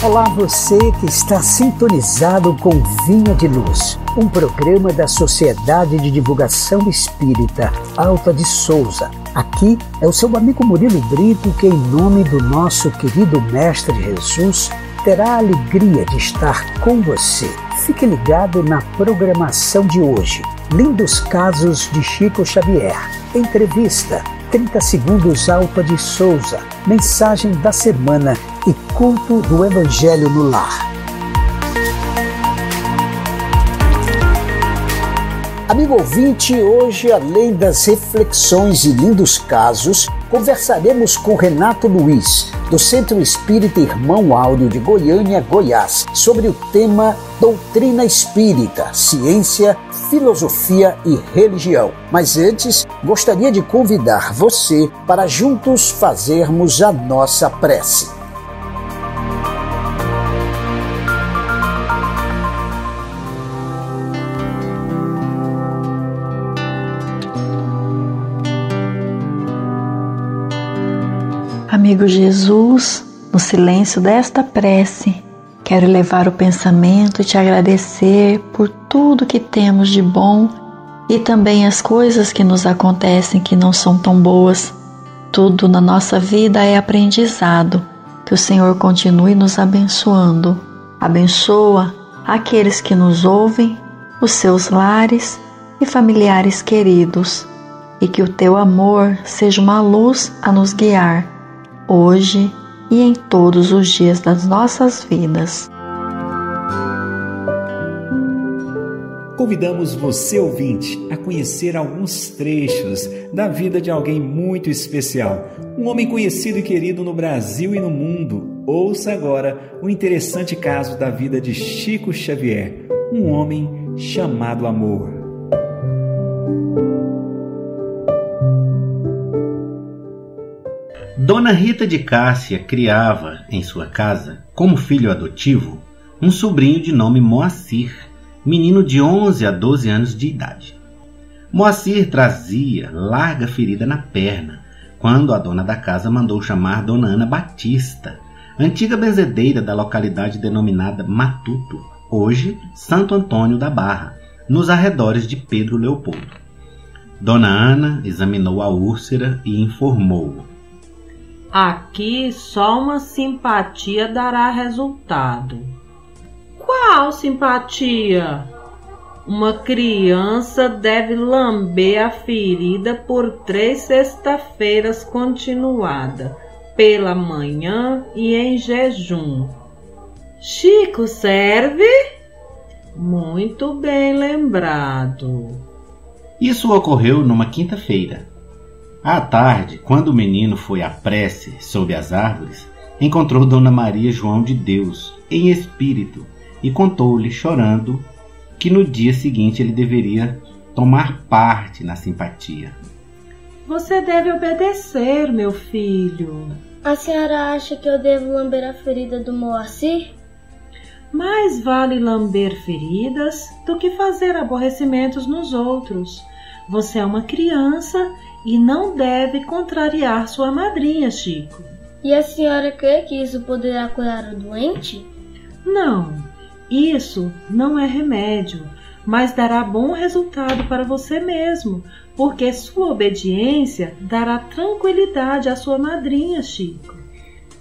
Olá, você que está sintonizado com Vinha de Luz, um programa da Sociedade de Divulgação Espírita Alta de Souza. Aqui é o seu amigo Murilo Brito que, em nome do nosso querido Mestre Jesus, terá a alegria de estar com você. Fique ligado na programação de hoje. Lindos casos de Chico Xavier. Entrevista, 30 segundos Alta de Souza. Mensagem da semana e culto do Evangelho no lar. Amigo ouvinte, hoje, além das reflexões e lindos casos, conversaremos com Renato Luiz, do Centro Espírita Irmão Áureo de Goiânia, Goiás, sobre o tema Doutrina Espírita, Ciência, Filosofia e Religião. Mas antes, gostaria de convidar você para juntos fazermos a nossa prece. Amigo Jesus, no silêncio desta prece, quero elevar o pensamento e te agradecer por tudo que temos de bom e também as coisas que nos acontecem que não são tão boas. Tudo na nossa vida é aprendizado. Que o Senhor continue nos abençoando. Abençoa aqueles que nos ouvem, os seus lares e familiares queridos. E que o teu amor seja uma luz a nos guiar, hoje e em todos os dias das nossas vidas. Convidamos você, ouvinte, a conhecer alguns trechos da vida de alguém muito especial, um homem conhecido e querido no Brasil e no mundo. Ouça agora o interessante caso da vida de Chico Xavier, um homem chamado Amor. Dona Rita de Cássia criava em sua casa, como filho adotivo, um sobrinho de nome Moacir, menino de 11 a 12 anos de idade. Moacir trazia larga ferida na perna, quando a dona da casa mandou chamar Dona Ana Batista, antiga benzedeira da localidade denominada Matuto, hoje Santo Antônio da Barra, nos arredores de Pedro Leopoldo. Dona Ana examinou a úlcera e informou: aqui só uma simpatia dará resultado. Qual simpatia? Uma criança deve lamber a ferida por 3 sexta-feiras continuada, pela manhã e em jejum. Chico, serve? Muito bem lembrado. Isso ocorreu numa quinta-feira. À tarde, quando o menino foi à prece sob as árvores, encontrou Dona Maria João de Deus, em espírito, e contou-lhe, chorando, que no dia seguinte ele deveria tomar parte na simpatia. Você deve obedecer, meu filho. A senhora acha que eu devo lamber a ferida do Moacir? Mais vale lamber feridas do que fazer aborrecimentos nos outros. Você é uma criança e não deve contrariar sua madrinha, Chico. E a senhora crê que isso poderá curar o doente? Não, isso não é remédio, mas dará bom resultado para você mesmo, porque sua obediência dará tranquilidade à sua madrinha, Chico.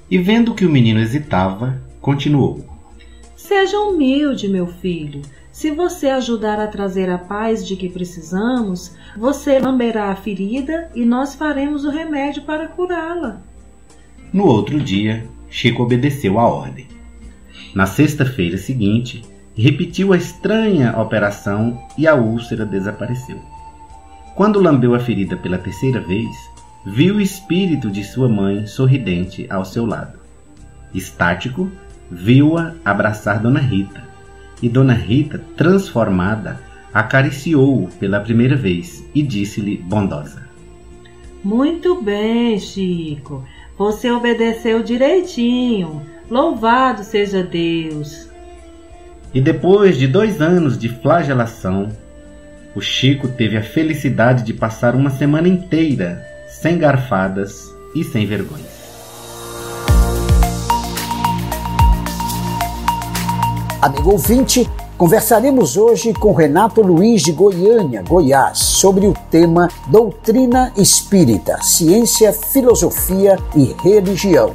E vendo que o menino hesitava, continuou: seja humilde, meu filho. Se você ajudar a trazer a paz de que precisamos, você lamberá a ferida e nós faremos o remédio para curá-la. No outro dia, Chico obedeceu à ordem. Na sexta-feira seguinte, repetiu a estranha operação e a úlcera desapareceu. Quando lambeu a ferida pela terceira vez, viu o espírito de sua mãe sorridente ao seu lado. Estático, viu-a abraçar Dona Rita. E Dona Rita, transformada, acariciou-o pela primeira vez e disse-lhe bondosa: muito bem, Chico. Você obedeceu direitinho. Louvado seja Deus. E depois de 2 anos de flagelação, o Chico teve a felicidade de passar uma semana inteira sem garfadas e sem vergonha. Amigo ouvinte, conversaremos hoje com Renato Luiz de Goiânia, Goiás, sobre o tema Doutrina Espírita, Ciência, Filosofia e Religião.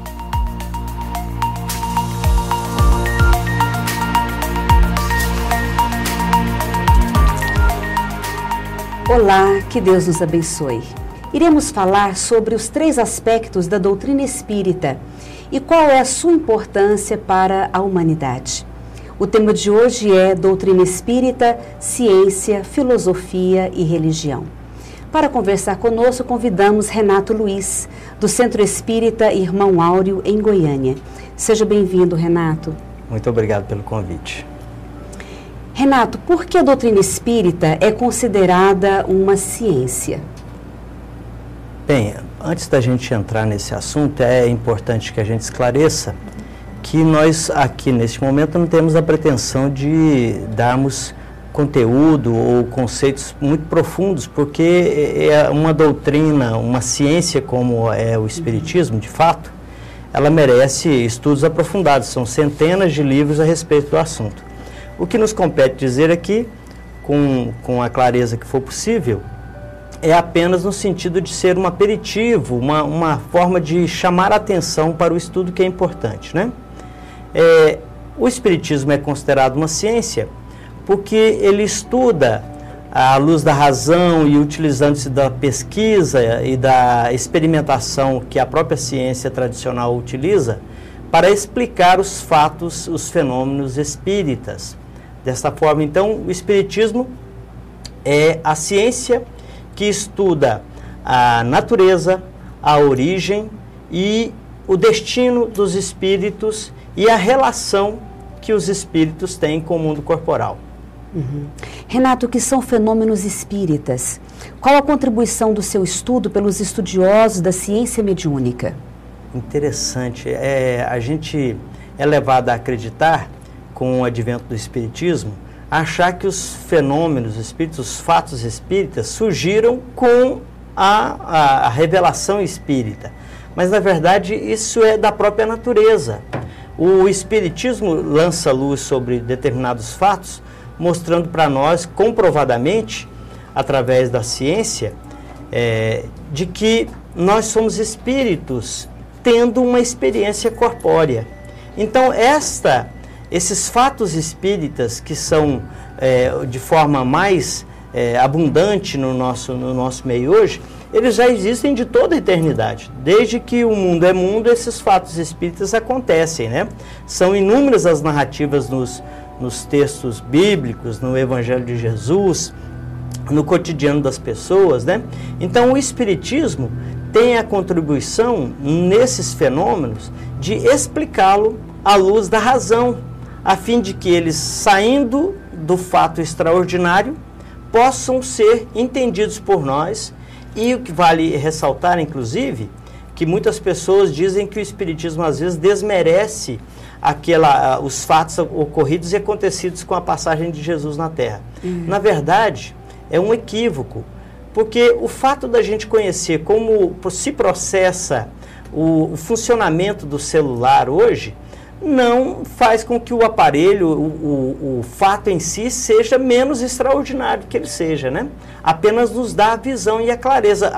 Olá, que Deus nos abençoe. Iremos falar sobre os 3 aspectos da doutrina espírita e qual é a sua importância para a humanidade. O tema de hoje é Doutrina Espírita, Ciência, Filosofia e Religião. Para conversar conosco, convidamos Renato Luiz, do Centro Espírita Irmão Áureo, em Goiânia. Seja bem-vindo, Renato. Muito obrigado pelo convite. Renato, por que a doutrina espírita é considerada uma ciência? Bem, antes da gente entrar nesse assunto, é importante que a gente esclareça que nós aqui neste momento não temos a pretensão de darmos conteúdo ou conceitos muito profundos, porque é uma doutrina, uma ciência como é o Espiritismo, de fato, ela merece estudos aprofundados, são centenas de livros a respeito do assunto. O que nos compete dizer aqui, com a clareza que for possível, é apenas no sentido de ser um aperitivo, uma forma de chamar a atenção para o estudo que é importante, né? O Espiritismo é considerado uma ciência porque ele estuda à luz da razão e utilizando-se da pesquisa e da experimentação que a própria ciência tradicional utiliza para explicar os fatos, os fenômenos espíritas. Desta forma, então, o Espiritismo é a ciência que estuda a natureza, a origem e o destino dos espíritos e a relação que os espíritos têm com o mundo corporal. Renato, o que são fenômenos espíritas? Qual a contribuição do seu estudo pelos estudiosos da ciência mediúnica? Interessante. A gente é levado a acreditar, com o advento do Espiritismo, a achar que os fenômenos espíritas, os fatos espíritas, surgiram com a revelação espírita. Mas, na verdade, isso é da própria natureza. O Espiritismo lança luz sobre determinados fatos, mostrando para nós, comprovadamente, através da ciência, de que nós somos espíritos tendo uma experiência corpórea. Então, esses fatos espíritas que são de forma mais abundante no nosso meio hoje, eles já existem de toda a eternidade. Desde que o mundo é mundo, esses fatos espíritas acontecem, né? São inúmeras as narrativas nos textos bíblicos, no Evangelho de Jesus, no cotidiano das pessoas, né? Então, o Espiritismo tem a contribuição nesses fenômenos de explicá-lo à luz da razão, a fim de que eles, saindo do fato extraordinário, possam ser entendidos por nós. E o que vale ressaltar, inclusive, que muitas pessoas dizem que o Espiritismo às vezes desmerece os fatos ocorridos e acontecidos com a passagem de Jesus na Terra. Na verdade, é um equívoco, porque o fato da gente conhecer como se processa o funcionamento do celular hoje, não faz com que o aparelho, o fato em si, seja menos extraordinário que ele seja, né? Apenas nos dá a visão e a clareza,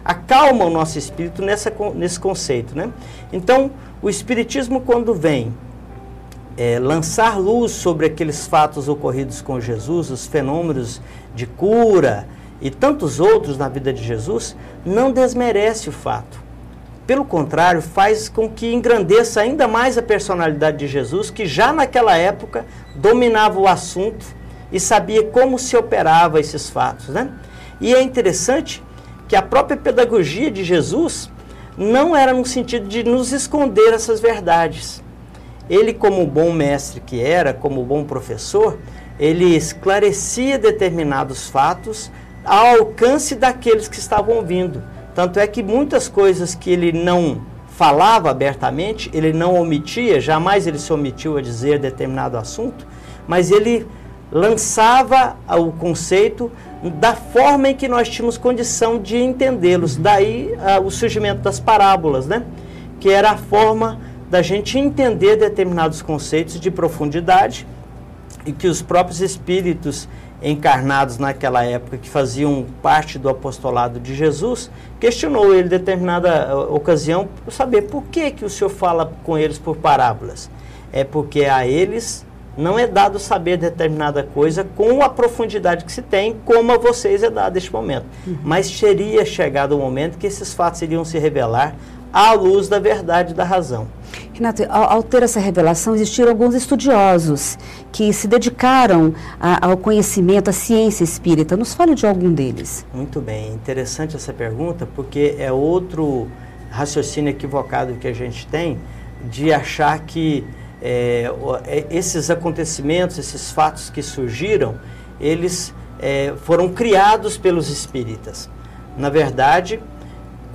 acalma o nosso espírito nesse conceito, né? Então, o Espiritismo, quando vem lançar luz sobre aqueles fatos ocorridos com Jesus, os fenômenos de cura e tantos outros na vida de Jesus, não desmerece o fato. Pelo contrário, faz com que engrandeça ainda mais a personalidade de Jesus, que já naquela época dominava o assunto e sabia como se operava esses fatos, né? E é interessante que a própria pedagogia de Jesus não era no sentido de nos esconder essas verdades. Ele, como bom mestre que era, como bom professor, ele esclarecia determinados fatos ao alcance daqueles que estavam ouvindo. Tanto é que muitas coisas que ele não falava abertamente, ele não omitia, jamais ele se omitiu a dizer determinado assunto, mas ele lançava o conceito da forma em que nós tínhamos condição de entendê-los. Daí o surgimento das parábolas, né? Que era a forma da gente entender determinados conceitos de profundidade e que os próprios espíritos encarnados naquela época, que faziam parte do apostolado de Jesus, questionou ele em determinada ocasião para saber por que o Senhor fala com eles por parábolas. É porque a eles não é dado saber determinada coisa com a profundidade que se tem, como a vocês é dado neste momento. Mas teria chegado o momento que esses fatos iriam se revelar à luz da verdade e da razão. Renato, ao ter essa revelação, existiram alguns estudiosos que se dedicaram ao conhecimento, à ciência espírita. Nos fale de algum deles. Muito bem, interessante essa pergunta, porque é outro raciocínio equivocado que a gente tem de achar que esses acontecimentos, esses fatos que surgiram, eles foram criados pelos espíritas. Na verdade,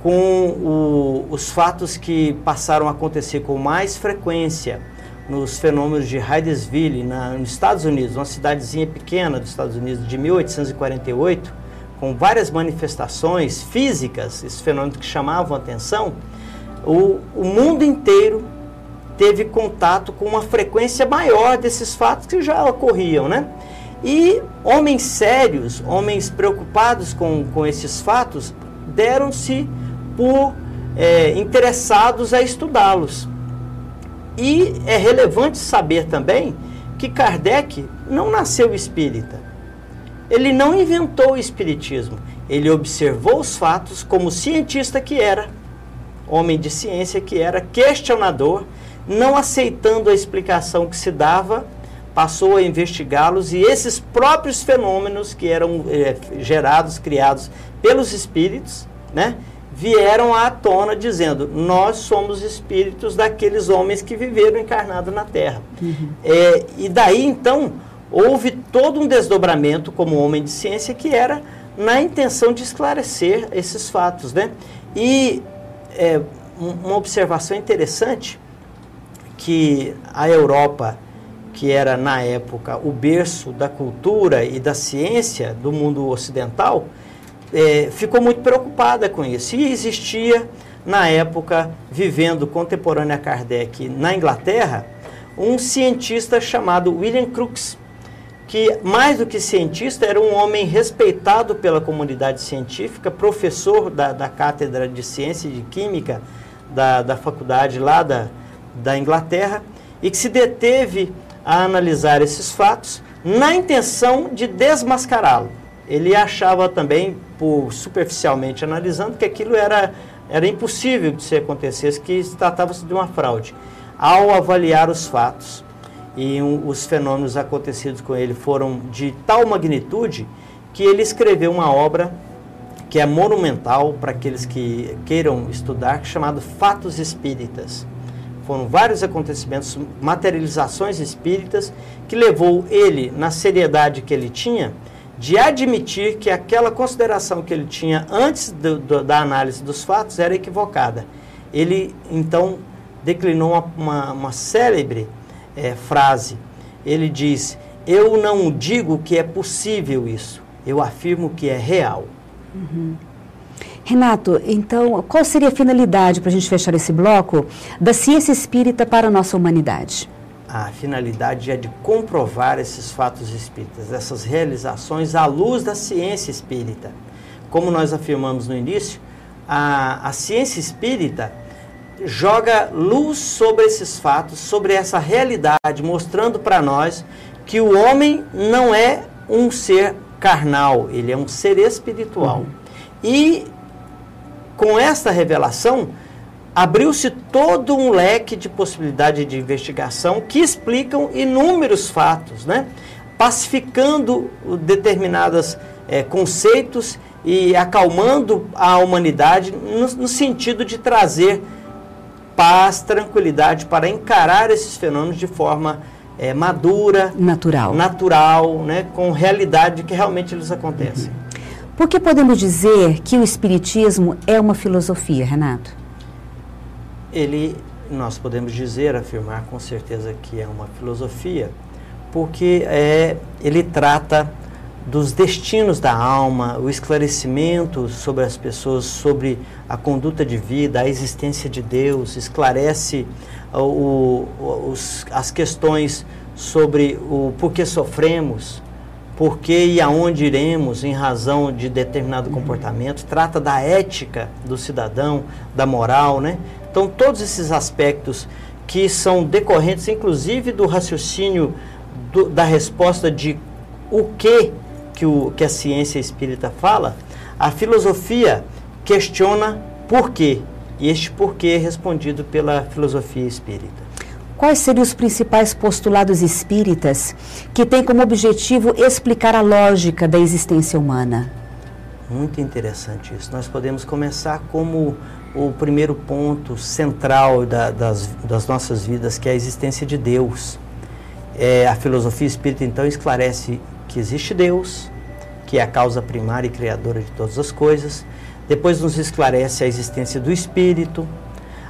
com os fatos que passaram a acontecer com mais frequência nos fenômenos de Hydesville, nos Estados Unidos, uma cidadezinha pequena dos Estados Unidos de 1848, com várias manifestações físicas, esses fenômenos que chamavam a atenção, o mundo inteiro teve contato com uma frequência maior desses fatos que já ocorriam, né? E homens sérios, homens preocupados com esses fatos, deram-se por interessados a estudá-los. E é relevante saber também que Kardec não nasceu espírita. Ele não inventou o espiritismo. Ele observou os fatos como cientista que era, homem de ciência que era, questionador, não aceitando a explicação que se dava, passou a investigá-los, e esses próprios fenômenos que eram gerados, criados pelos espíritos, né, vieram à tona dizendo: nós somos espíritos daqueles homens que viveram encarnados na Terra. E daí, então, houve todo um desdobramento como homem de ciência que era na intenção de esclarecer esses fatos, né? E uma observação interessante, que a Europa, que era na época o berço da cultura e da ciência do mundo ocidental, ficou muito preocupada com isso. E existia, na época, vivendo contemporâneo a Kardec na Inglaterra, um cientista chamado William Crookes, que, mais do que cientista, era um homem respeitado pela comunidade científica, professor da Cátedra de Ciência e de Química da faculdade lá da Inglaterra, e que se deteve a analisar esses fatos na intenção de desmascará-lo. Ele achava também, superficialmente analisando, que aquilo era impossível de se acontecesse, que tratava-se de uma fraude. Ao avaliar os fatos e os fenômenos acontecidos com ele foram de tal magnitude que ele escreveu uma obra que é monumental para aqueles que queiram estudar, chamado Fatos Espíritas. Foram vários acontecimentos, materializações espíritas, que levou ele, na seriedade que ele tinha, de admitir que aquela consideração que ele tinha antes da análise dos fatos era equivocada. Ele, então, declinou uma célebre frase. Ele diz: eu não digo que é possível isso, eu afirmo que é real. Renato, então, qual seria a finalidade, para a gente fechar esse bloco, da ciência espírita para a nossa humanidade? A finalidade é de comprovar esses fatos espíritas, essas realizações à luz da ciência espírita. Como nós afirmamos no início, a ciência espírita joga luz sobre esses fatos, sobre essa realidade, mostrando para nós que o homem não é um ser carnal, ele é um ser espiritual. E com esta revelação, abriu-se todo um leque de possibilidade de investigação que explicam inúmeros fatos, né? Pacificando determinados conceitos e acalmando a humanidade no sentido de trazer paz, tranquilidade para encarar esses fenômenos de forma madura, natural, né? Com realidade que realmente eles acontecem. Por que podemos dizer que o Espiritismo é uma filosofia, Renato? Nós podemos afirmar com certeza que é uma filosofia, porque ele trata dos destinos da alma, o esclarecimento sobre as pessoas, sobre a conduta de vida, a existência de Deus, esclarece as questões sobre o porquê sofremos, porquê e aonde iremos em razão de determinado comportamento, trata da ética do cidadão, da moral, né? Então, todos esses aspectos que são decorrentes, inclusive, do raciocínio da resposta de o que a ciência espírita fala, a filosofia questiona por quê, e este porquê é respondido pela filosofia espírita. Quais seriam os principais postulados espíritas que têm como objetivo explicar a lógica da existência humana? Muito interessante isso. Nós podemos começar como o primeiro ponto central das nossas vidas, que é a existência de Deus. A filosofia espírita, então, esclarece que existe Deus, que é a causa primária e criadora de todas as coisas. Depois nos esclarece a existência do Espírito,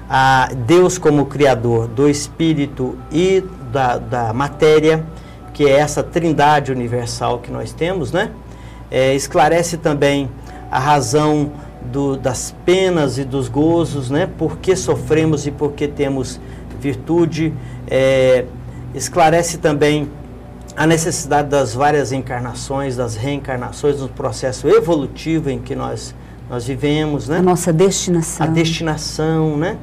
a Deus como criador do Espírito e da matéria, que é essa trindade universal que nós temos, né? Esclarece também a razão das penas e dos gozos, né? Por que sofremos e por que temos virtude. Esclarece também a necessidade das várias encarnações, das reencarnações, no processo evolutivo em que nós vivemos, né? A nossa destinação. A destinação, né?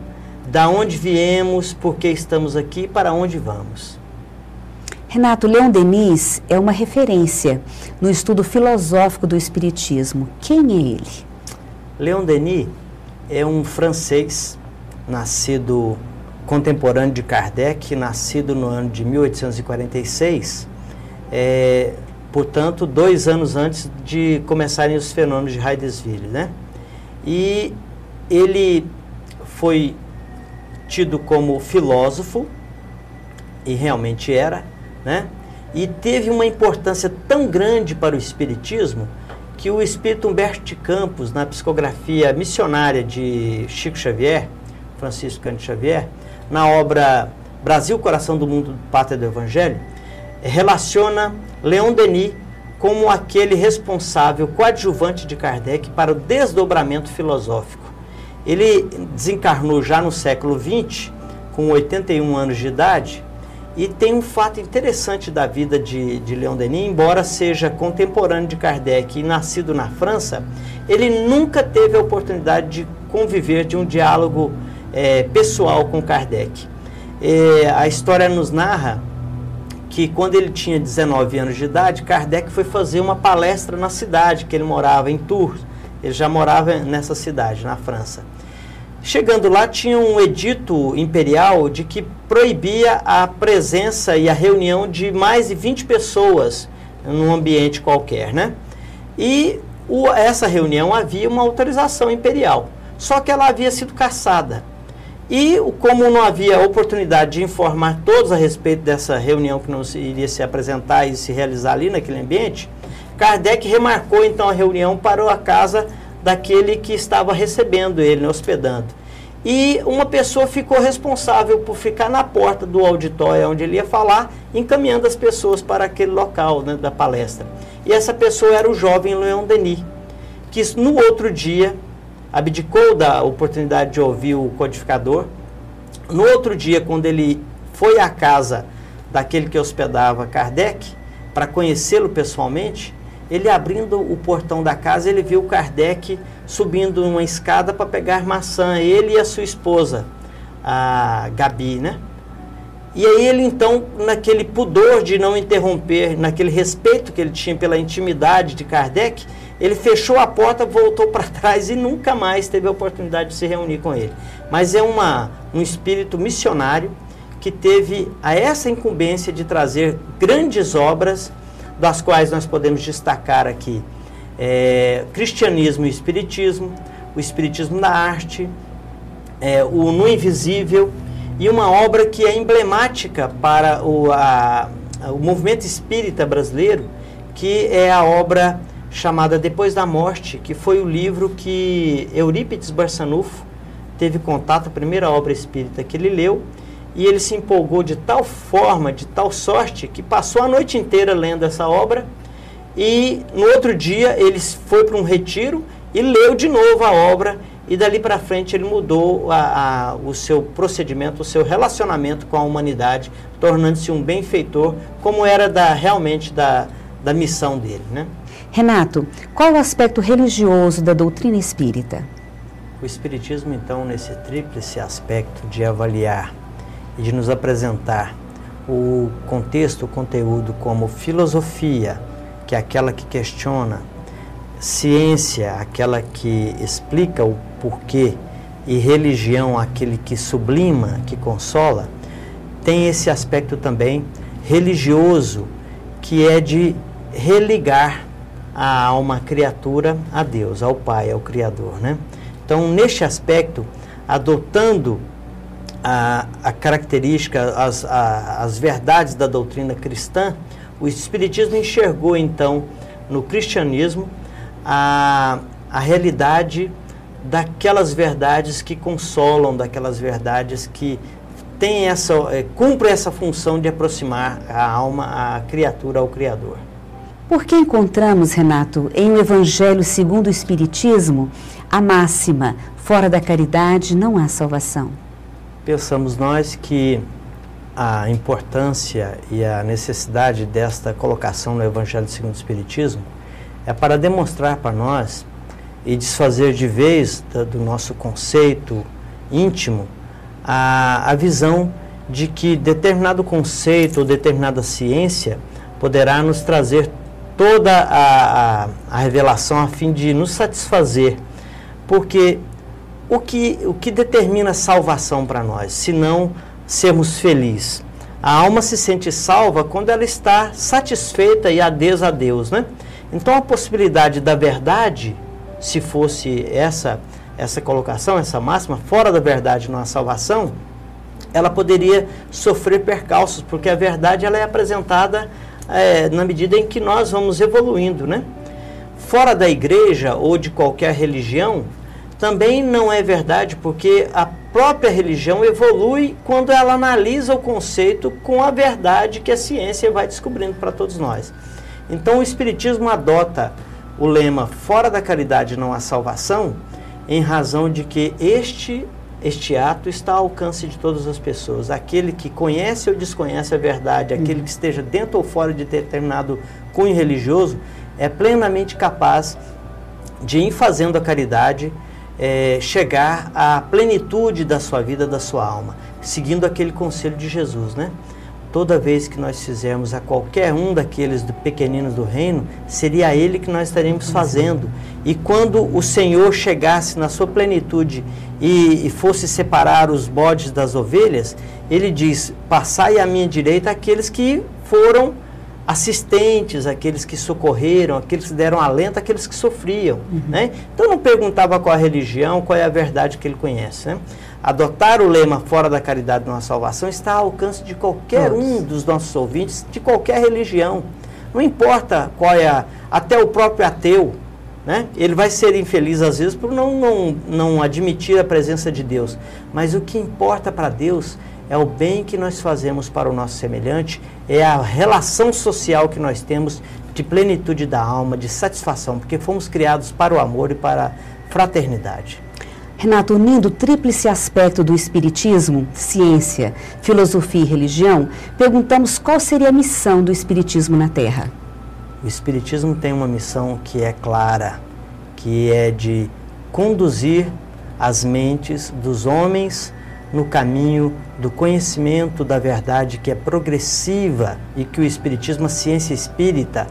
Da onde viemos, por que estamos aqui e para onde vamos. Renato, Leon Denis é uma referência no estudo filosófico do Espiritismo. Quem é ele? Leon Denis é um francês, nascido contemporâneo de Kardec, nascido no ano de 1846, portanto, 2 anos antes de começarem os fenômenos de Hydesville, né? E ele foi tido como filósofo, e realmente era, né? E teve uma importância tão grande para o Espiritismo que o espírito Humberto de Campos, na psicografia missionária de Chico Xavier, Francisco Cândido Xavier, na obra Brasil, Coração do Mundo, Pátria do Evangelho, relaciona Leon Denis como aquele responsável, coadjuvante de Kardec para o desdobramento filosófico. Ele desencarnou já no século XX, com 81 anos de idade, e tem um fato interessante da vida de Leon Denis. Embora seja contemporâneo de Kardec e nascido na França, ele nunca teve a oportunidade de conviver, de um diálogo pessoal com Kardec. A história nos narra que quando ele tinha 19 anos de idade, Kardec foi fazer uma palestra na cidade que ele morava, em Tours. Ele já morava nessa cidade, na França. Chegando lá, tinha um edito imperial de que proibia a presença e a reunião de mais de 20 pessoas num ambiente qualquer, né? E essa reunião havia uma autorização imperial, só que ela havia sido cassada. E como não havia oportunidade de informar todos a respeito dessa reunião que não iria se apresentar e se realizar ali naquele ambiente, Kardec remarcou então a reunião para a casa daquele que estava recebendo ele, né, hospedando. E uma pessoa ficou responsável por ficar na porta do auditório onde ele ia falar, encaminhando as pessoas para aquele local, né, da palestra. E essa pessoa era o jovem Leon Denis, que no outro dia abdicou da oportunidade de ouvir o codificador. No outro dia, quando ele foi à casa daquele que hospedava Kardec, para conhecê-lo pessoalmente, ele abrindo o portão da casa, ele viu Kardec subindo uma escada para pegar maçã, ele e a sua esposa, a Gabi, né? E aí ele então, naquele pudor de não interromper, naquele respeito que ele tinha pela intimidade de Kardec, ele fechou a porta, voltou para trás e nunca mais teve a oportunidade de se reunir com ele. Mas é um espírito missionário que teve essa incumbência de trazer grandes obras, das quais nós podemos destacar aqui Cristianismo e Espiritismo, o Espiritismo na Arte, o No Invisível, e uma obra que é emblemática para o movimento espírita brasileiro, que é a obra chamada Depois da Morte, que foi o livro que Eurípides Barçanufo teve contato, a primeira obra espírita que ele leu, e ele se empolgou de tal forma, de tal sorte, que passou a noite inteira lendo essa obra, e no outro dia ele foi para um retiro e leu de novo a obra, e dali para frente ele mudou o seu procedimento, o seu relacionamento com a humanidade, tornando-se um benfeitor, como era realmente da missão dele, né? Renato, qual o aspecto religioso da doutrina espírita? O Espiritismo, então, nesse tríplice aspecto de avaliar e de nos apresentar o contexto, o conteúdo como filosofia, que é aquela que questiona, ciência, aquela que explica o porquê, e religião, aquele que sublima, que consola, tem esse aspecto também religioso, que é de religar a alma, a criatura, a Deus, ao Pai, ao Criador, né? Então, neste aspecto, adotando a característica, as verdades da doutrina cristã, o Espiritismo enxergou, então, no cristianismo, a realidade daquelas verdades que consolam, daquelas verdades que cumprem essa função de aproximar a alma, a criatura, ao Criador. Por que encontramos, Renato, em o Evangelho segundo o Espiritismo, a máxima, fora da caridade não há salvação? Pensamos nós que a importância e a necessidade desta colocação no Evangelho segundo o Espiritismo é para demonstrar para nós e desfazer de vez do nosso conceito íntimo a visão de que determinado conceito ou determinada ciência poderá nos trazer toda a revelação a fim de nos satisfazer, porque o que determina salvação para nós, se não sermos felizes? A alma se sente salva quando ela está satisfeita e adesa a Deus, né? Então a possibilidade da verdade, se fosse essa colocação, essa máxima, fora da verdade não há salvação, ela poderia sofrer percalços, porque a verdade ela é apresentada na medida em que nós vamos evoluindo, né? Fora da igreja ou de qualquer religião, também não é verdade, porque a própria religião evolui quando ela analisa o conceito com a verdade que a ciência vai descobrindo para todos nós. Então o Espiritismo adota o lema fora da caridade não há salvação, em razão de que este ato está ao alcance de todas as pessoas. Aquele que conhece ou desconhece a verdade, aquele que esteja dentro ou fora de determinado cunho religioso, é plenamente capaz de, em fazendo a caridade, chegar à plenitude da sua vida, da sua alma, seguindo aquele conselho de Jesus, né? Toda vez que nós fizermos a qualquer um daqueles pequeninos do reino, seria a ele que nós estaremos fazendo. E quando o Senhor chegasse na sua plenitude e fosse separar os bodes das ovelhas, ele diz: passai à minha direita aqueles que foram assistentes, aqueles que socorreram, aqueles que deram alento, aqueles que sofriam, né? Então não perguntava qual a religião, qual é a verdade que ele conhece, né? Adotar o lema fora da caridade não há salvação está ao alcance de qualquer um dos nossos ouvintes, de qualquer religião. Não importa qual é até o próprio ateu, né? Ele vai ser infeliz às vezes por não admitir a presença de Deus. Mas o que importa para Deus é o bem que nós fazemos para o nosso semelhante, é a relação social que nós temos de plenitude da alma, de satisfação, porque fomos criados para o amor e para a fraternidade. Renato, unindo o tríplice aspecto do Espiritismo, ciência, filosofia e religião, perguntamos qual seria a missão do Espiritismo na Terra. O Espiritismo tem uma missão que é clara, que é de conduzir as mentes dos homens no caminho do conhecimento da verdade, que é progressiva, e que o Espiritismo, a ciência espírita,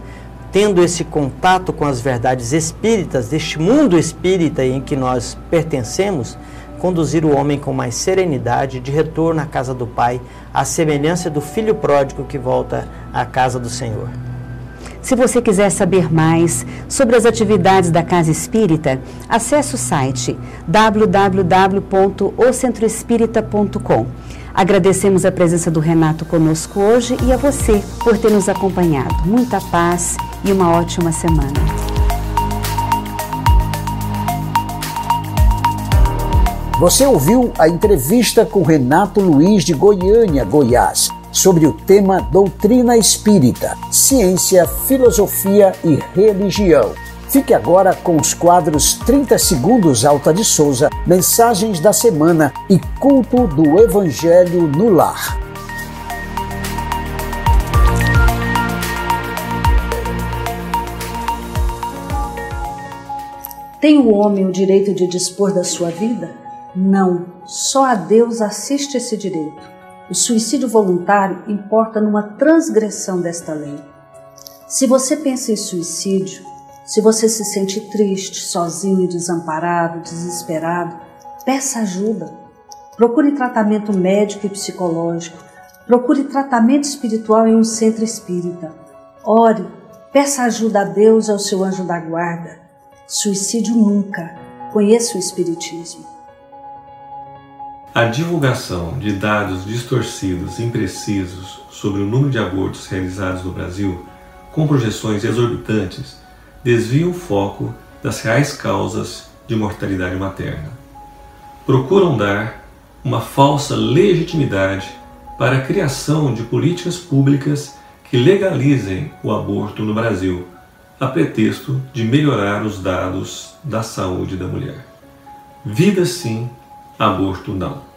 tendo esse contato com as verdades espíritas, deste mundo espírita em que nós pertencemos, conduzir o homem com mais serenidade, de retorno à casa do Pai, à semelhança do filho pródigo que volta à casa do Senhor. Se você quiser saber mais sobre as atividades da Casa Espírita, acesse o site www.ocentroespirita.com. Agradecemos a presença do Renato conosco hoje e a você por ter nos acompanhado. Muita paz e uma ótima semana. Você ouviu a entrevista com Renato Luiz de Goiânia, Goiás, sobre o tema Doutrina Espírita, Ciência, Filosofia e Religião. Fique agora com os quadros 30 Segundos Alta de Souza, Mensagens da Semana e Culto do Evangelho no Lar. Tem o homem o direito de dispor da sua vida? Não, só a Deus assiste esse direito. O suicídio voluntário importa numa transgressão desta lei. Se você pensa em suicídio, se você se sente triste, sozinho, desamparado, desesperado, peça ajuda. Procure tratamento médico e psicológico. Procure tratamento espiritual em um centro espírita. Ore, peça ajuda a Deus e ao seu anjo da guarda. Suicídio nunca. Conheça o Espiritismo. A divulgação de dados distorcidos e imprecisos sobre o número de abortos realizados no Brasil, com projeções exorbitantes, desvia o foco das reais causas de mortalidade materna. Procuram dar uma falsa legitimidade para a criação de políticas públicas que legalizem o aborto no Brasil, a pretexto de melhorar os dados da saúde da mulher. Vida sim, aborto não.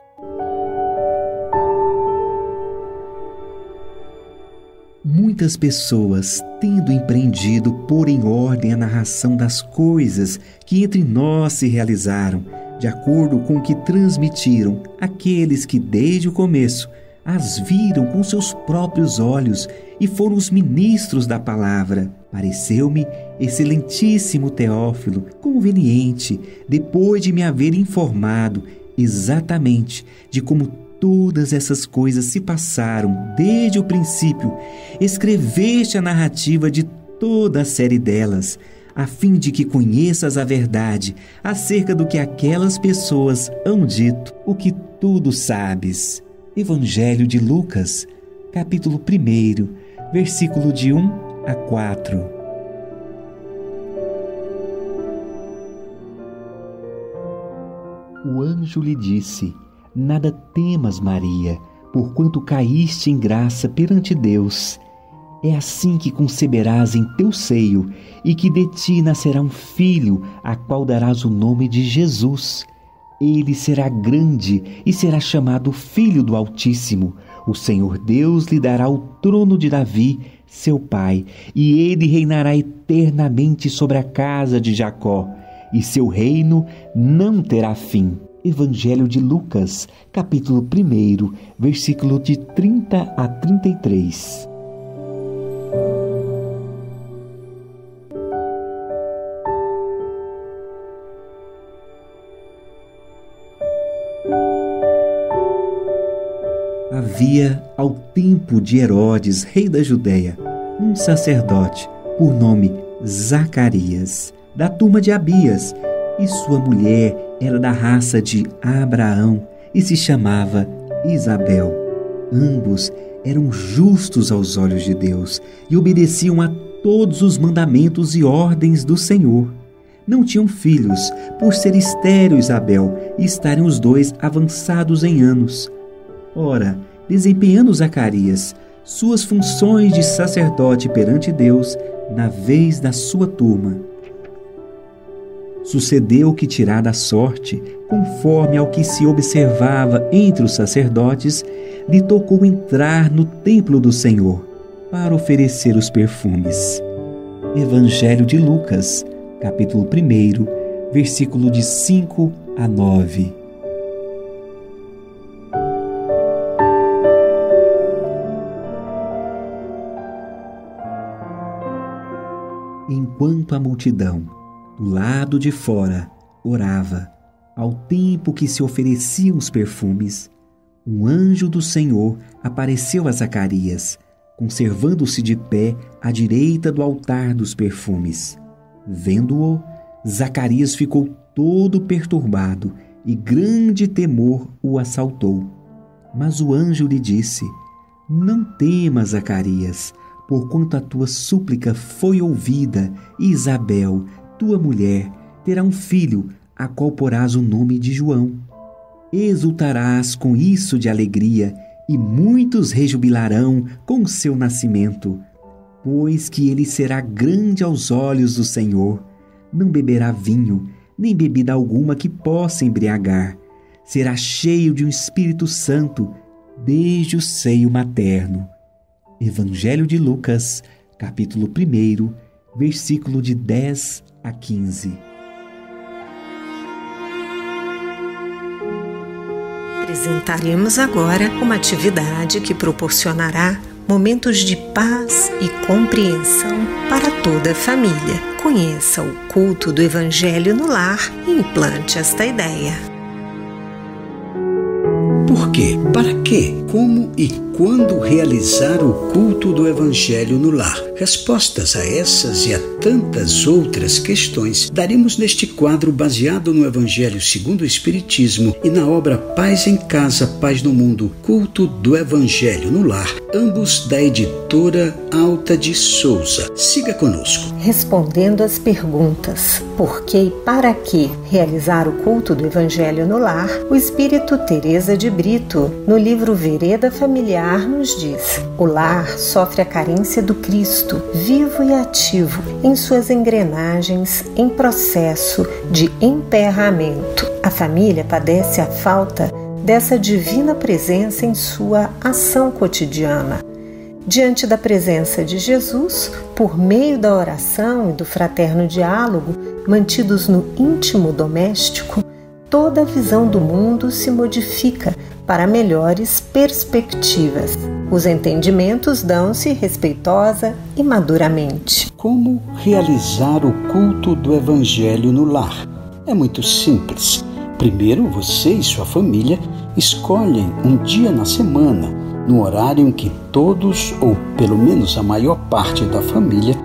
Muitas pessoas, tendo empreendido pôr em ordem a narração das coisas que entre nós se realizaram, de acordo com o que transmitiram aqueles que desde o começo as viram com seus próprios olhos e foram os ministros da palavra, pareceu-me, excelentíssimo Teófilo, conveniente, depois de me haver informado exatamente de como todas essas coisas se passaram desde o princípio, escreveste a narrativa de toda a série delas, a fim de que conheças a verdade acerca do que aquelas pessoas hão dito, o que tudo sabes. Evangelho de Lucas, capítulo 1, versículo de 1 a 4. O anjo lhe disse: Nada temas, Maria, porquanto caíste em graça perante Deus. É assim que conceberás em teu seio, e que de ti nascerá um filho, a qual darás o nome de Jesus. Ele será grande e será chamado Filho do Altíssimo. O Senhor Deus lhe dará o trono de Davi, seu pai, e ele reinará eternamente sobre a casa de Jacó, e seu reino não terá fim. Evangelho de Lucas, capítulo 1, versículo de 30 a 33. Havia, ao tempo de Herodes, rei da Judéia, um sacerdote, por nome Zacarias, da turma de Abias, e sua mulher era da raça de Abraão e se chamava Isabel. Ambos eram justos aos olhos de Deus e obedeciam a todos os mandamentos e ordens do Senhor. Não tinham filhos, por ser estéril Isabel e estarem os dois avançados em anos. Ora, desempenhando Zacarias suas funções de sacerdote perante Deus, na vez da sua turma, sucedeu que, tirada a sorte, conforme ao que se observava entre os sacerdotes, lhe tocou entrar no templo do Senhor para oferecer os perfumes. Evangelho de Lucas, capítulo 1, versículo de 5 a 9. Enquanto a multidão, do lado de fora, orava, ao tempo que se ofereciam os perfumes, um anjo do Senhor apareceu a Zacarias, conservando-se de pé à direita do altar dos perfumes. Vendo-o, Zacarias ficou todo perturbado e grande temor o assaltou. Mas o anjo lhe disse: Não temas, Zacarias, porquanto a tua súplica foi ouvida, e Isabel, tua mulher, terá um filho, a qual porás o nome de João. Exultarás com isso de alegria, e muitos rejubilarão com o seu nascimento, pois que ele será grande aos olhos do Senhor. não beberá vinho, nem bebida alguma que possa embriagar. Será cheio de um Espírito Santo desde o seio materno. Evangelho de Lucas, capítulo 1, versículo de 10 a 15. Apresentaremos agora uma atividade que proporcionará momentos de paz e compreensão para toda a família. Conheça o culto do Evangelho no lar e implante esta ideia. Por quê? Para quê? Como e quando realizar o culto do Evangelho no lar? Respostas a essas e a tantas outras questões daremos neste quadro baseado no Evangelho segundo o Espiritismo e na obra Paz em Casa, Paz no Mundo, Culto do Evangelho no Lar, ambos da editora Alta de Souza. Siga conosco. Respondendo às perguntas por que e para que realizar o culto do Evangelho no lar, o Espírito Teresa de Brito, no livro Vereda Familiar, nos diz: o lar sofre a carência do Cristo, vivo e ativo, em suas engrenagens em processo de emperramento. A família padece a falta dessa divina presença em sua ação cotidiana. Diante da presença de Jesus, por meio da oração e do fraterno diálogo, mantidos no íntimo doméstico, toda a visão do mundo se modifica para melhores perspectivas. Os entendimentos dão-se respeitosa e maduramente. Como realizar o culto do Evangelho no lar? É muito simples. Primeiro, você e sua família escolhem um dia na semana, no horário em que todos, ou pelo menos a maior parte da família,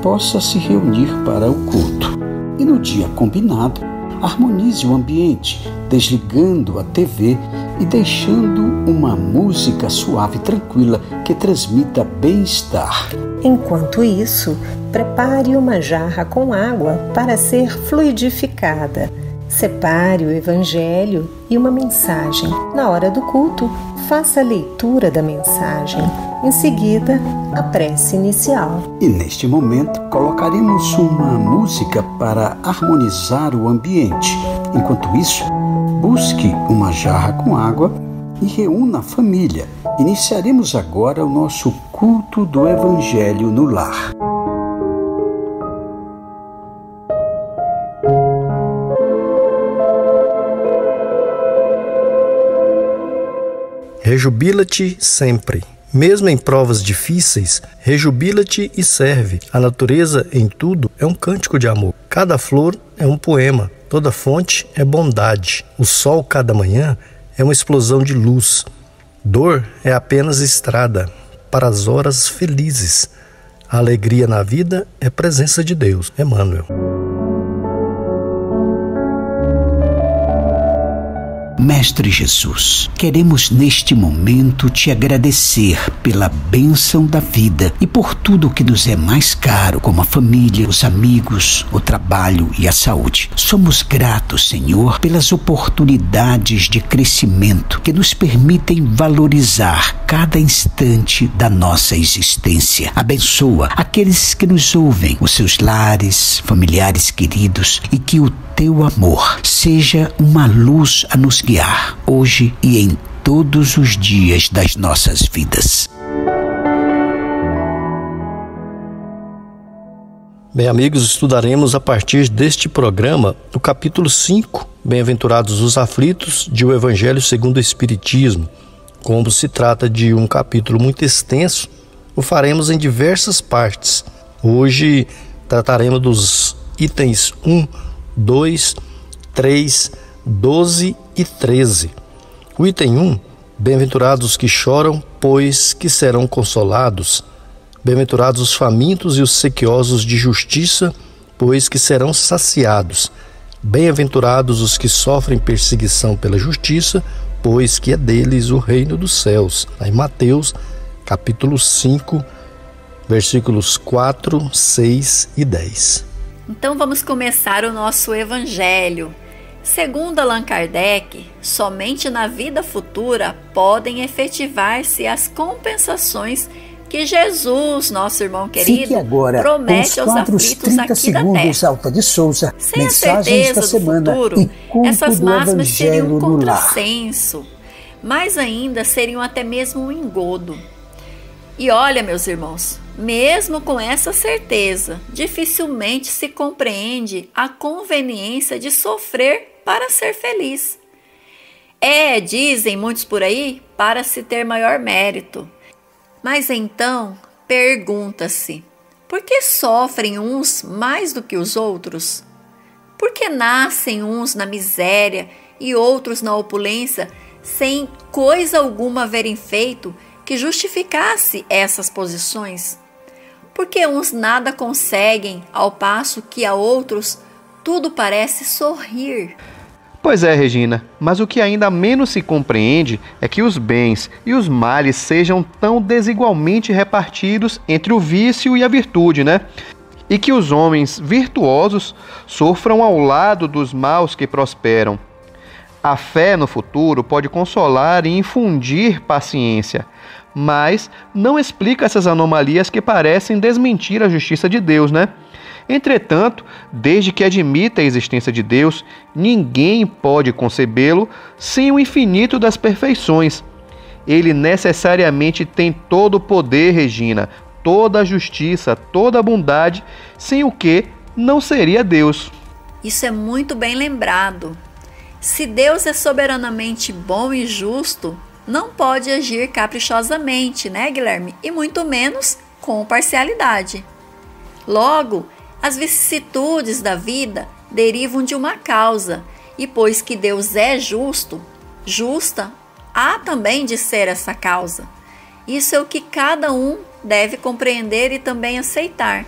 possa se reunir para o culto. E no dia combinado, harmonize o ambiente, desligando a TV e deixando uma música suave e tranquila que transmita bem-estar. Enquanto isso, prepare uma jarra com água para ser fluidificada. Separe o Evangelho e uma mensagem. Na hora do culto, faça a leitura da mensagem. Em seguida, a prece inicial. E neste momento, colocaremos uma música para harmonizar o ambiente. Enquanto isso, busque uma jarra com água e reúna a família. Iniciaremos agora o nosso culto do Evangelho no lar. Rejubila-te sempre. Mesmo em provas difíceis, rejubila-te e serve. A natureza, em tudo, é um cântico de amor. Cada flor é um poema. Toda fonte é bondade. O sol, cada manhã, é uma explosão de luz. Dor é apenas estrada para as horas felizes. A alegria na vida é presença de Deus. Emmanuel. Mestre Jesus, queremos neste momento te agradecer pela bênção da vida e por tudo que nos é mais caro, como a família, os amigos, o trabalho e a saúde. Somos gratos, Senhor, pelas oportunidades de crescimento que nos permitem valorizar cada instante da nossa existência. Abençoa aqueles que nos ouvem, os seus lares, familiares queridos, e que o teu amor seja uma luz a nos guiar, hoje e em todos os dias das nossas vidas. Bem, amigos, estudaremos a partir deste programa o capítulo 5, Bem-aventurados os aflitos, de O Evangelho segundo o Espiritismo. Como se trata de um capítulo muito extenso, o faremos em diversas partes. Hoje trataremos dos itens 1, 2, 3, 12 e 13. O item 1, bem-aventurados os que choram, pois que serão consolados. Bem-aventurados os famintos e os sequiosos de justiça, pois que serão saciados. Bem-aventurados os que sofrem perseguição pela justiça, pois que é deles o reino dos céus. Em Mateus, capítulo 5, versículos 4, 6 e 10. Então vamos começar o nosso Evangelho. Segundo Allan Kardec, somente na vida futura podem efetivar-se as compensações que Jesus, nosso irmão querido, Fique agora promete com os aos quadros aflitos 30 aqui da segundos terra. Alta de Souza, Sem a mensagens certeza da do semana futuro, e culto essas do máximas seriam um Evangelho no lar. contrassenso, mais ainda seriam até mesmo um engodo. E olha, meus irmãos, mesmo com essa certeza, dificilmente se compreende a conveniência de sofrer para ser feliz. Dizem muitos por aí, para se ter maior mérito. Mas então, pergunta-se, por que sofrem uns mais do que os outros? Por que nascem uns na miséria e outros na opulência, sem coisa alguma haverem feito que justificasse essas posições? Porque uns nada conseguem, ao passo que a outros tudo parece sorrir. Pois é, Regina, mas o que ainda menos se compreende é que os bens e os males sejam tão desigualmente repartidos entre o vício e a virtude, né? E que os homens virtuosos sofram ao lado dos maus que prosperam. A fé no futuro pode consolar e infundir paciência, mas não explica essas anomalias que parecem desmentir a justiça de Deus, né? Entretanto, desde que admita a existência de Deus, ninguém pode concebê-lo sem o infinito das perfeições. Ele necessariamente tem todo o poder, Regina, toda a justiça, toda a bondade, sem o que não seria Deus. Isso é muito bem lembrado. Se Deus é soberanamente bom e justo, não pode agir caprichosamente, né, Guilherme? E muito menos com parcialidade. Logo, as vicissitudes da vida derivam de uma causa, e pois que Deus é justo, justa há também de ser essa causa. Isso é o que cada um deve compreender e também aceitar.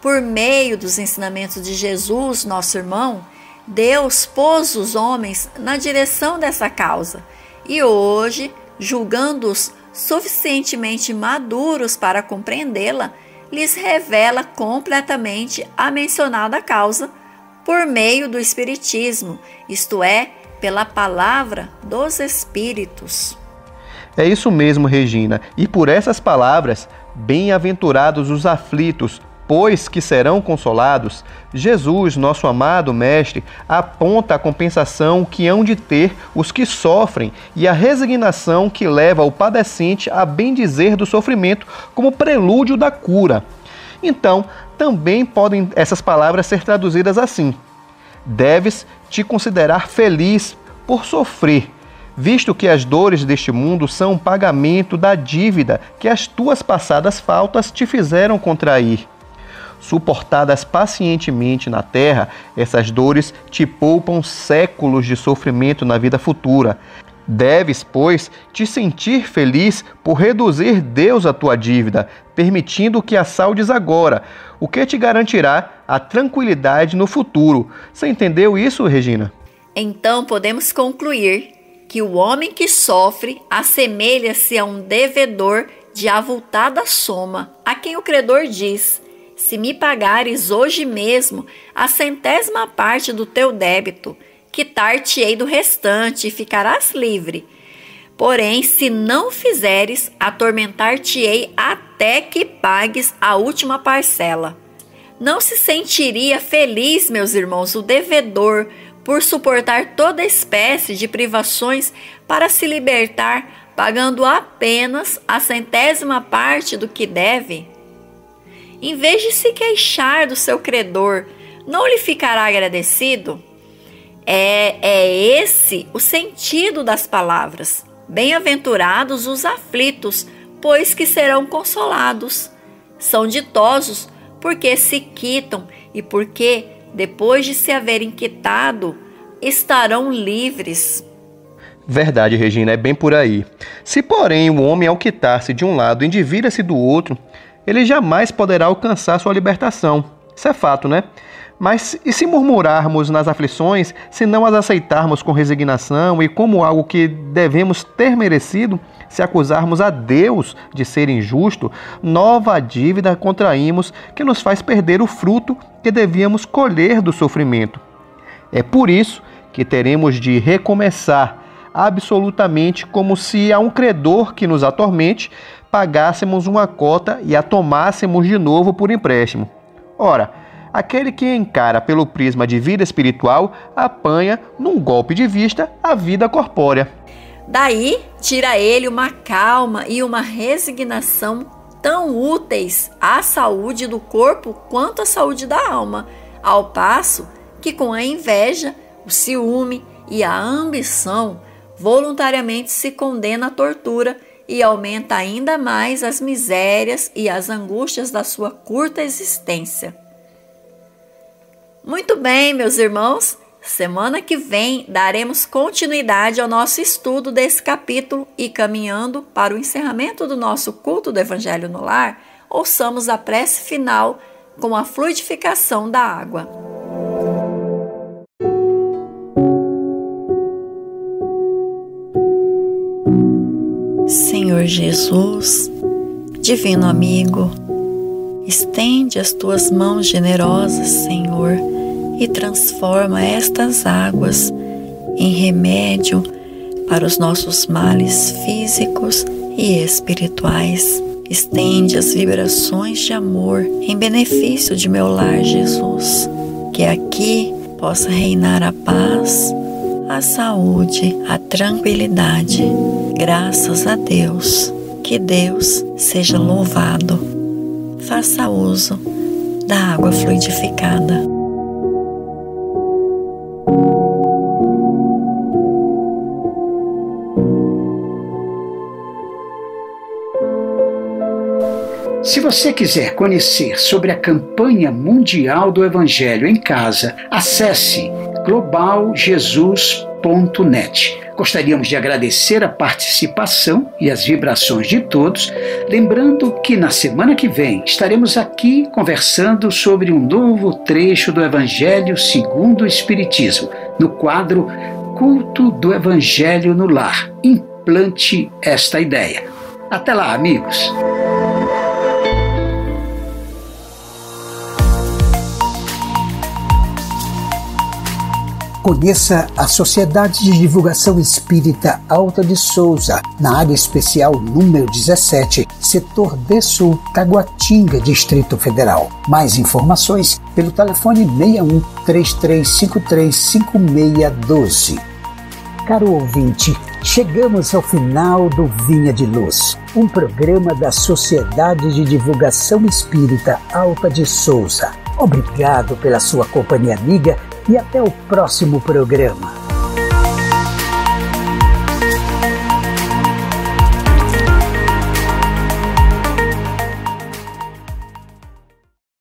Por meio dos ensinamentos de Jesus, nosso irmão, Deus pôs os homens na direção dessa causa, e hoje, julgando-os suficientemente maduros para compreendê-la, lhes revela completamente a mencionada causa por meio do Espiritismo, isto é, pela palavra dos Espíritos. É isso mesmo, Regina, e por essas palavras, bem-aventurados os aflitos, pois que serão consolados, Jesus, nosso amado Mestre, aponta a compensação que hão de ter os que sofrem e a resignação que leva o padecente a bendizer do sofrimento como prelúdio da cura. Então, também podem essas palavras ser traduzidas assim: deves te considerar feliz por sofrer, visto que as dores deste mundo são um pagamento da dívida que as tuas passadas faltas te fizeram contrair. Suportadas pacientemente na terra, essas dores te poupam séculos de sofrimento na vida futura. Deves, pois, te sentir feliz por reduzir Deus a tua dívida, permitindo que a saldes agora, o que te garantirá a tranquilidade no futuro. Você entendeu isso, Regina? Então podemos concluir que o homem que sofre assemelha-se a um devedor de avultada soma, a quem o credor diz: se me pagares hoje mesmo a 100ª parte do teu débito, quitar-te-ei do restante e ficarás livre. Porém, se não fizeres, atormentar-te-ei até que pagues a última parcela. Não se sentiria feliz, meus irmãos, o devedor por suportar toda espécie de privações para se libertar, pagando apenas a 100ª parte do que deve? Em vez de se queixar do seu credor, não lhe ficará agradecido? É esse o sentido das palavras. Bem-aventurados os aflitos, pois que serão consolados. São ditosos porque se quitam e porque, depois de se haverem quitado, estarão livres. Verdade, Regina, é bem por aí. Se, porém, o homem, ao quitar-se de um lado, endivida-se do outro, ele jamais poderá alcançar sua libertação. Isso é fato, né? Mas e se murmurarmos nas aflições, se não as aceitarmos com resignação e como algo que devemos ter merecido, se acusarmos a Deus de ser injusto, nova dívida contraímos que nos faz perder o fruto que devíamos colher do sofrimento. É por isso que teremos de recomeçar absolutamente como se a um credor que nos atormente, pagássemos uma cota e a tomássemos de novo por empréstimo. Ora, aquele que encara pelo prisma de vida espiritual apanha, num golpe de vista, a vida corpórea. Daí, tira ele uma calma e uma resignação tão úteis à saúde do corpo quanto à saúde da alma, ao passo que com a inveja, o ciúme e a ambição voluntariamente se condena à tortura e aumenta ainda mais as misérias e as angústias da sua curta existência. Muito bem, meus irmãos, semana que vem daremos continuidade ao nosso estudo desse capítulo e, caminhando para o encerramento do nosso culto do Evangelho no Lar, ouçamos a prece final com a fluidificação da água. Senhor Jesus, divino amigo, estende as tuas mãos generosas, Senhor, e transforma estas águas em remédio para os nossos males físicos e espirituais. Estende as vibrações de amor em benefício de meu lar, Jesus, que aqui possa reinar a paz, a saúde, a tranquilidade. Graças a Deus, que Deus seja louvado. Faça uso da água fluidificada. Se você quiser conhecer sobre a campanha mundial do Evangelho em Casa, acesse globaljesus.net. Gostaríamos de agradecer a participação e as vibrações de todos, lembrando que na semana que vem estaremos aqui conversando sobre um novo trecho do Evangelho segundo o Espiritismo, no quadro Culto do Evangelho no Lar. Implante esta ideia. Até lá, amigos! Conheça a Sociedade de Divulgação Espírita Alta de Souza, na área especial número 17, setor D-Sul, Taguatinga, Distrito Federal. Mais informações pelo telefone 61 3353 5612. Caro ouvinte, chegamos ao final do Vinha de Luz, um programa da Sociedade de Divulgação Espírita Alta de Souza. Obrigado pela sua companhia amiga e até o próximo programa.